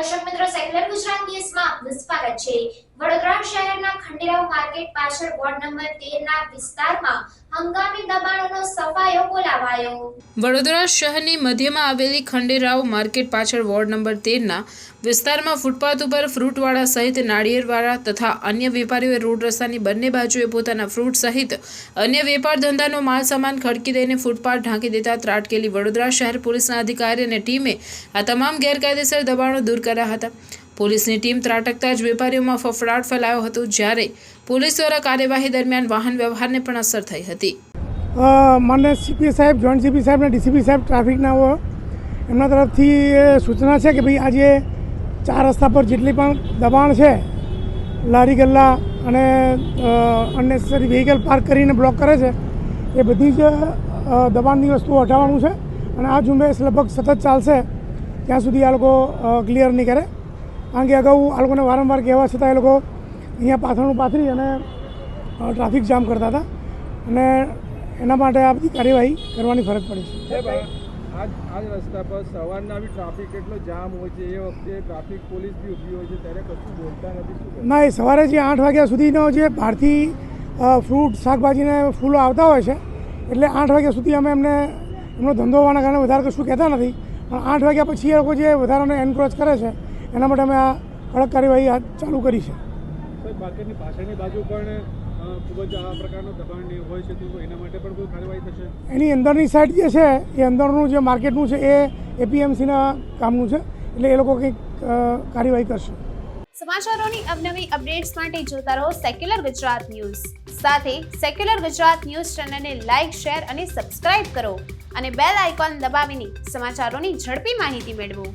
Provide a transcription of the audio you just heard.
દર્શક મિત્રો, સેક્યુલર ગુજરાત ન્યૂઝમાં આપનું સ્વાગત છે। વડોદરા શહેરના ખંડેરાવ માર્કેટ પાછળ વોર્ડ નંબર 13 ના વિસ્તારમાં હંગામી દબાણોનો સફાયો બોલાવાયો। વડોદરા શહેરની મધ્યમાં આવેલી ખંડેરાવ માર્કેટ પાછળ વોર્ડ નંબર 13 ના વિસ્તારમાં ફૂટપાથ ઉપર ફ્રૂટવાળા સહિત નાળિયેરવાળા તથા અન્ય વેપારીઓએ રોડ રસ્તાની બંને બાજુએ પોતાના ફ્રૂટ સહિત અન્ય વેપાર ધંધાનો માલ સામાન ખડકી દઈને ફૂટપાથ ઢાંકી દેતા ત્રાટકેલી વડોદરા શહેર પોલીસના અધિકારી અને ટીમે આ તમામ ગેરકાયદેસર દબાણો દૂર કર્યા હતા। પોલીસની ટીમ ત્રાટકતા જ વેપારીઓમાં ફફડાટ ફેલાયો હતો, જ્યારે પોલીસ દ્વારા કાર્યવાહી દરમિયાન વાહન વ્યવહારને પણ અસર થઈ હતી। માન્ય સીપી સાહેબ, જોઈન્ટ સીપી સાહેબ અને ડીસીપી સાહેબ ટ્રાફિકના એમના તરફથી સૂચના છે કે ભાઈ આજે 4 રસ્તા પર જેટલી પણ દબાણ છે, લારી ગલ્લા અને અનનેસેસરી વ્હીકલ પાર્ક કરીને બ્લોક કરે છે, એ બધી જ દબાણની વસ્તુઓ હટાવવાનું છે અને આ ઝુંબેશ લગભગ સતત ચાલશે ત્યાં સુધી આ લોકો ક્લિયર નહીં કરે। કારણ કે અગાઉ આ લોકોને વારંવાર કહેવા છતાં એ લોકો અહીંયા પાથરણું પાથરી અને ટ્રાફિક જામ કરતા હતા અને એના માટે આ બધી કાર્યવાહી કરવાની ફરજ પડી છે। આજ રસ્તા પર સવારના બી ટ્રાફિક એટલો જામ હોય છે, એ વખતે ટ્રાફિક પોલીસ બી ઊભી હોય છે, ત્યારે કશું બોલતા નથી। ના, એ સવારે જે 8 વાગ્યા સુધીનો જે બહારથી ફ્રૂટ શાકભાજીને ફૂલો આવતા હોય છે, એટલે 8 વાગ્યા સુધી અમે એમનો ધંધો હોવાના કારણે વધારે કશું કહેતા નથી, પણ 8 વાગ્યા પછી એ લોકો જે વધારાને એન્ક્રોચ કરે છે એના માટે અમે આ કડક કાર્યવાહી ચાલુ કરી છે। માર્કેટની પાછળની બાજુ પણ ખૂબ જ આ પ્રકારનું દબાણ હોય છે, તો એના માટે પણ કોઈ કાર્યવાહી થશે? એની અંદરની સાઈડ જે છે એ અંદરનું જે માર્કેટનું છે એ એપીએમસીના કામનું છે, એટલે એ લોકો કંઈક કાર્યવાહી કરશે। સમાચારોની અવનવી અપડેટ્સ માટે જોતા રહો સેક્યુલર ગુજરાત ન્યૂઝ। સાથે સેક્યુલર ગુજરાત ન્યૂઝ ચેનલને લાઇક, શેર અને સબસ્ક્રાઇબ કરો અને બેલ આઇકોન દબાવીને સમાચારોની ઝડપી માહિતી મેળવો।